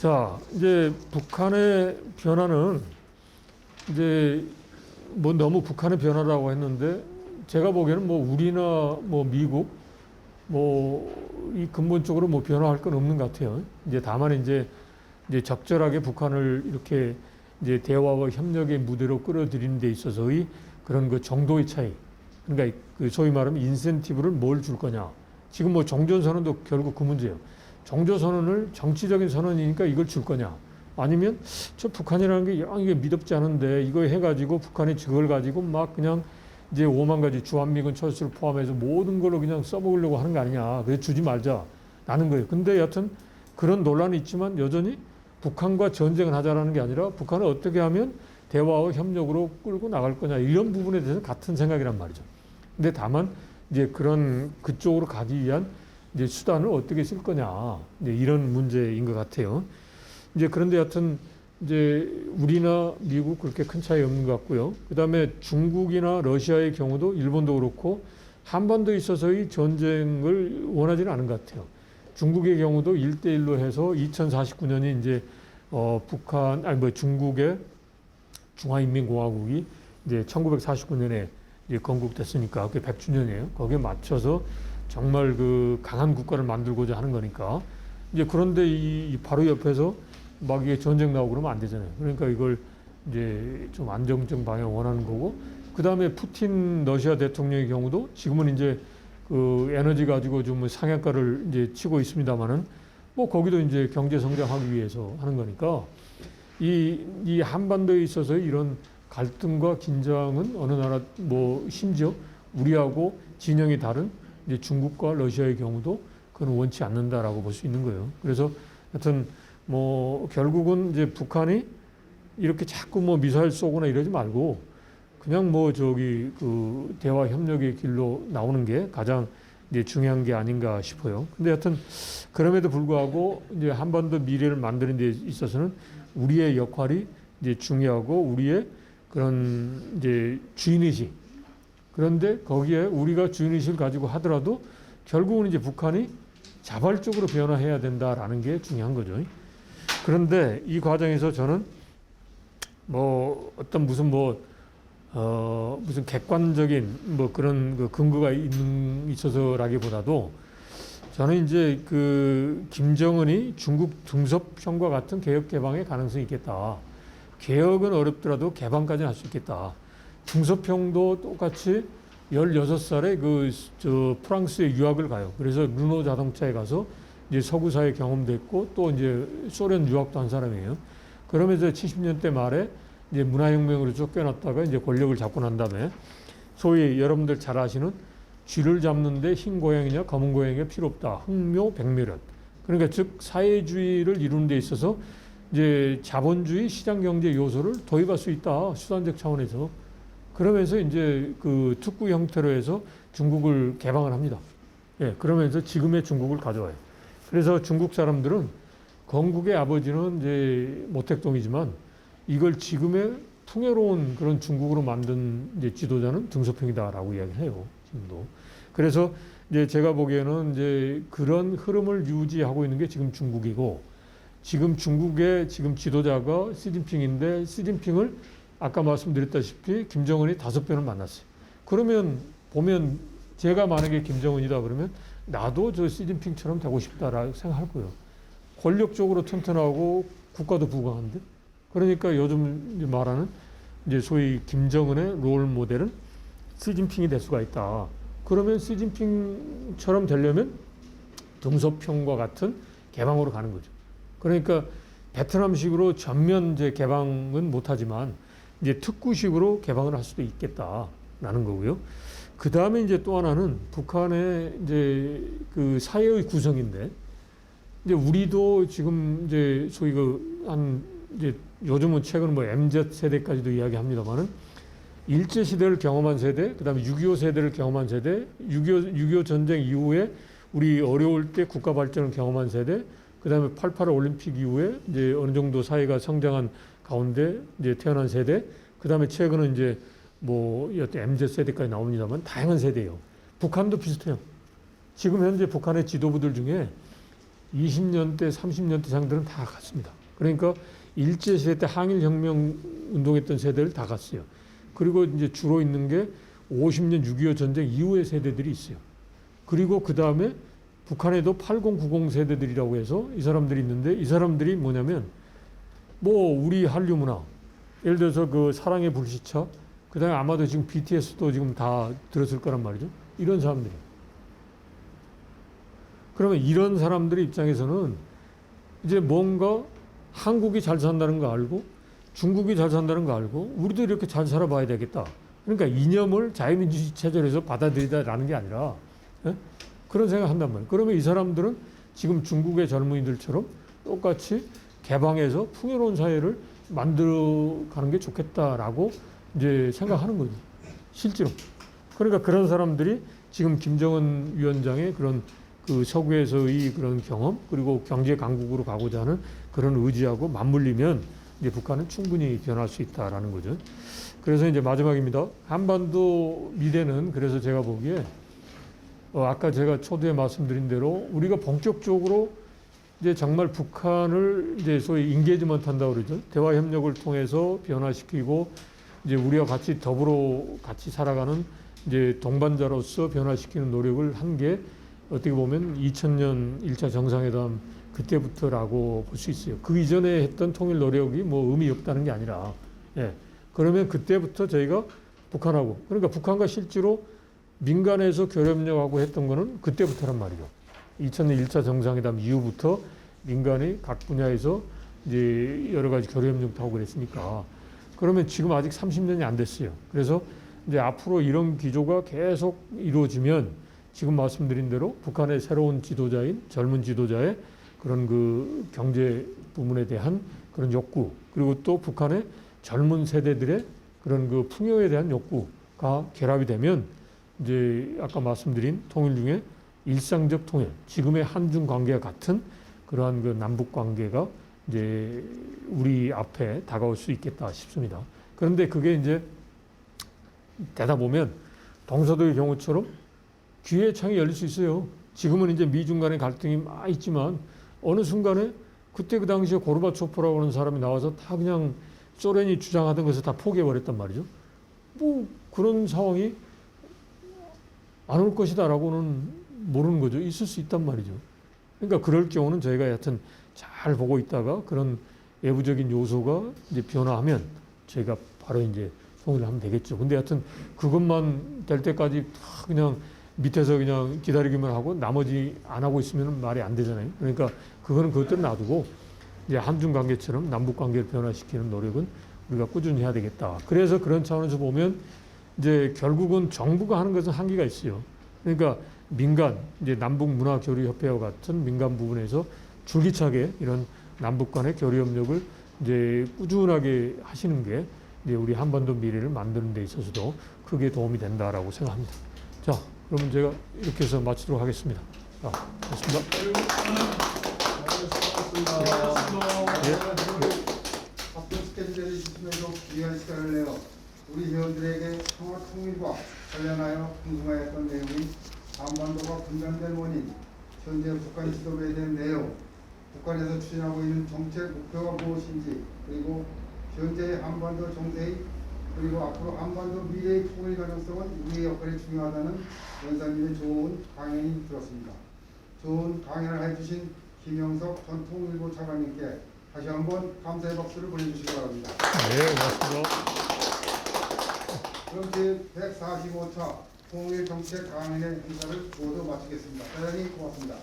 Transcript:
자, 이제 북한의 변화는 이제 뭐 너무 북한의 변화라고 했는데 제가 보기에는 뭐 우리나 뭐 미국 뭐 이 근본적으로 뭐 변화할 건 없는 것 같아요. 이제 다만 이제 적절하게 북한을 이렇게 이제 대화와 협력의 무대로 끌어들이는 데 있어서의 그런 그 정도의 차이. 그러니까 그 소위 말하면 인센티브를 뭘 줄 거냐. 지금 뭐 종전선언도 결국 그 문제예요. 종전선언을 정치적인 선언이니까 이걸 줄 거냐. 아니면 저 북한이라는 게 이게 미덥지 않은데 이거 해가지고 북한이 저걸 가지고 막 그냥 이제 5만 가지 주한미군 철수를 포함해서 모든 걸로 그냥 써먹으려고 하는 거 아니냐. 그래서 주지 말자. 라는 거예요. 근데 여하튼 그런 논란이 있지만 여전히 북한과 전쟁을 하자라는 게 아니라 북한을 어떻게 하면 대화와 협력으로 끌고 나갈 거냐. 이런 부분에 대해서 같은 생각이란 말이죠. 근데 다만 이제 그런 그쪽으로 가기 위한 이제 수단을 어떻게 쓸 거냐. 이제 이런 문제인 것 같아요. 이제 그런데 여하튼 이제 우리나 미국 그렇게 큰 차이 없는 것 같고요. 그 다음에 중국이나 러시아의 경우도 일본도 그렇고 한반도에 있어서의 전쟁을 원하지는 않은 것 같아요. 중국의 경우도 1대1로 해서 2049년이 이제 북한 아니 뭐 중국의 중화인민공화국이 이제 1949년에 이제 건국됐으니까 그게 100주년이에요. 거기에 맞춰서 정말 그 강한 국가를 만들고자 하는 거니까 이제 그런데 이 바로 옆에서 막 이게 전쟁 나오고 그러면 안 되잖아요. 그러니까 이걸 이제 좀 안정적 방향 원하는 거고, 그 다음에 푸틴 러시아 대통령의 경우도 지금은 이제 그 에너지 가지고 좀 상한가를 이제 치고 있습니다만은 뭐 거기도 이제 경제 성장하기 위해서 하는 거니까 이 한반도에 있어서 이런 갈등과 긴장은 어느 나라 뭐 심지어 우리하고 진영이 다른 이제 중국과 러시아의 경우도 그건 원치 않는다라고 볼 수 있는 거예요. 그래서 하여튼 뭐 결국은 이제 북한이 이렇게 자꾸 뭐 미사일 쏘거나 이러지 말고 그냥 뭐 저기 그 대화 협력의 길로 나오는 게 가장 이제 중요한 게 아닌가 싶어요. 근데 하여튼 그럼에도 불구하고 이제 한반도 미래를 만드는 데 있어서는 우리의 역할이 이제 중요하고 우리의 그런 이제 주인의식. 그런데 거기에 우리가 주인의식을 가지고 하더라도 결국은 이제 북한이 자발적으로 변화해야 된다라는 게 중요한 거죠. 그런데 이 과정에서 저는 뭐 어떤 무슨 무슨 객관적인 뭐 그런 그 근거가 있어서라기보다도 저는 이제 그 김정은이 중국 등섭형과 같은 개혁 개방의 가능성이 있겠다. 개혁은 어렵더라도 개방까지는 할 수 있겠다. 등섭형도 똑같이 16살에 저 프랑스에 유학을 가요. 그래서 르노 자동차에 가서 이제 서구사회 경험도 했고 또 이제 소련 유학도 한 사람이에요. 그러면서 70년대 말에 이제 문화혁명으로 쫓겨났다가 이제 권력을 잡고 난 다음에 소위 여러분들 잘 아시는 쥐를 잡는데 흰 고양이냐 검은 고양이가 필요 없다. 흥묘 백묘련. 그러니까 즉 사회주의를 이루는 데 있어서 이제 자본주의 시장경제 요소를 도입할 수 있다. 수단적 차원에서. 그러면서 이제 그 특구 형태로 해서 중국을 개방을 합니다. 예, 그러면서 지금의 중국을 가져와요. 그래서 중국 사람들은 건국의 아버지는 이제 모택동이지만 이걸 지금의 풍요로운 그런 중국으로 만든 이제 지도자는 등소평이다라고 이야기를 해요. 지금도. 그래서 이제 제가 보기에는 이제 그런 흐름을 유지하고 있는 게 지금 중국이고 지금 중국의 지금 지도자가 시진핑인데 시진핑을 아까 말씀드렸다시피 김정은이 5번을 만났어요. 그러면 보면 제가 만약에 김정은이다 그러면 나도 저 시진핑처럼 되고 싶다라고 생각할 거예요. 권력적으로 튼튼하고 국가도 부강한데. 그러니까 요즘 말하는 이제 소위 김정은의 롤 모델은 시진핑이 될 수가 있다. 그러면 시진핑처럼 되려면 등소평과 같은 개방으로 가는 거죠. 그러니까 베트남식으로 전면 이제 개방은 못하지만 이제 특구식으로 개방을 할 수도 있겠다라는 거고요. 그 다음에 이제 또 하나는 북한의 이제 그 사회의 구성인데 이제 우리도 지금 이제 소위 이제 요즘은 최근 뭐 MZ 세대까지도 이야기합니다만은 일제 시대를 경험한 세대, 그 다음에 6.25 세대를 경험한 세대, 6.25 전쟁 이후에 우리 어려울 때 국가 발전을 경험한 세대, 그 다음에 88 올림픽 이후에 이제 어느 정도 사회가 성장한 가운데 이제 태어난 세대, 그 다음에 최근은 이제 뭐 여태 MZ 세대까지 나옵니다만 다양한 세대예요. 북한도 비슷해요. 지금 현재 북한의 지도부들 중에 20년대, 30년대 장들은 다 갔습니다. 그러니까 일제시대 때 항일혁명 운동했던 세대를 다 갔어요. 그리고 이제 주로 있는 게 50년 6.25 전쟁 이후의 세대들이 있어요. 그리고 그 다음에 북한에도 80, 90 세대들이라고 해서 이 사람들이 있는데 이 사람들이 뭐냐면 뭐 우리 한류 문화, 예를 들어서 그 사랑의 불시착, 그 다음에 아마도 지금 BTS도 지금 다 들었을 거란 말이죠. 이런 사람들이. 그러면 이런 사람들의 입장에서는 이제 뭔가 한국이 잘 산다는 거 알고 중국이 잘 산다는 거 알고 우리도 이렇게 잘 살아봐야 되겠다. 그러니까 이념을 자유민주주의 체제에서 받아들이다라는 게 아니라 예? 그런 생각을 한단 말이에요. 그러면 이 사람들은 지금 중국의 젊은이들처럼 똑같이 개방해서 풍요로운 사회를 만들어가는 게 좋겠다라고 이제 생각하는 거죠. 실제로. 그러니까 그런 사람들이 지금 김정은 위원장의 그런 그 서구에서의 그런 경험 그리고 경제 강국으로 가고자 하는 그런 의지하고 맞물리면 이제 북한은 충분히 변할 수 있다라는 거죠. 그래서 이제 마지막입니다. 한반도 미래는 그래서 제가 보기에 아까 제가 초두에 말씀드린 대로 우리가 본격적으로 이제 정말 북한을 이제 소위 인게이지먼트 한다고 그러죠. 대화 협력을 통해서 변화시키고 이제 우리와 같이 더불어 같이 살아가는 이제 동반자로서 변화시키는 노력을 한 게 어떻게 보면 2000년 1차 정상회담 그때부터라고 볼 수 있어요. 그 이전에 했던 통일 노력이 뭐 의미 없다는 게 아니라, 예. 그러면 그때부터 저희가 북한하고, 그러니까 북한과 실제로 민간에서 교류협력하고 했던 거는 그때부터란 말이죠. 2000년 1차 정상회담 이후부터 민간이 각 분야에서 이제 여러 가지 교류협력도 하고 그랬으니까. 그러면 지금 아직 30년이 안 됐어요. 그래서 이제 앞으로 이런 기조가 계속 이루어지면 지금 말씀드린 대로 북한의 새로운 지도자인 젊은 지도자의 그런 그 경제 부문에 대한 그런 욕구, 그리고 또 북한의 젊은 세대들의 그런 그 풍요에 대한 욕구가 결합이 되면 이제 아까 말씀드린 통일 중에 일상적 통일, 지금의 한중 관계와 같은 그러한 그 남북 관계가 이제 우리 앞에 다가올 수 있겠다 싶습니다. 그런데 그게 이제 되다 보면 동서도의 경우처럼 기회의 창이 열릴 수 있어요. 지금은 이제 미중 간의 갈등이 막 있지만 어느 순간에 그때 그 당시에 고르바초프라고 하는 사람이 나와서 다 그냥 소련이 주장하던 것을 다 포기해버렸단 말이죠. 뭐 그런 상황이 안 올 것이다라고는 모르는 거죠. 있을 수 있단 말이죠. 그러니까 그럴 경우는 저희가 여하튼 잘 보고 있다가 그런 외부적인 요소가 이제 변화하면 저희가 바로 이제 송일을 하면 되겠죠. 근데 여하튼 그것만 될 때까지 다 그냥 밑에서 그냥 기다리기만 하고 나머지 안 하고 있으면 말이 안 되잖아요. 그러니까 그거는 그것대로 놔두고 이제 한중 관계처럼 남북 관계를 변화시키는 노력은 우리가 꾸준히 해야 되겠다. 그래서 그런 차원에서 보면 이제 결국은 정부가 하는 것은 한계가 있어요. 그러니까 민간, 이제 남북 문화 교류 협회와 같은 민간 부분에서 줄기차게 이런 남북 간의 교류 협력을 이제 꾸준하게 하시는 게 이제 우리 한반도 미래를 만드는 데 있어서도 크게 도움이 된다라고 생각합니다. 자, 그러면 제가 이렇게 해서 마치도록 하겠습니다. 자, 고맙습니다. 바쁜 스케줄에 있으면서 귀한 시간을 내어 우리 회원들에게 평화 통일과 관련하여 궁금하였던 내용이 한반도가 분단된 원인, 현재 북한 지도부에 대한 내용, 북한에서 추진하고 있는 정책 목표가 무엇인지, 그리고 현재의 한반도 정세의 그리고 앞으로 한반도 미래의 통일 가능성은 우리의 역할이 중요하다는 원장님의 좋은 강연이 들었습니다. 좋은 강연을 해주신 김영석 전 통일부 차관님께 다시 한번 감사의 박수를 보내주시기 바랍니다. 네, 고맙습니다. 그럼 제145차 통일정책 강연의 행사를 모두 마치겠습니다. 대단히 고맙습니다.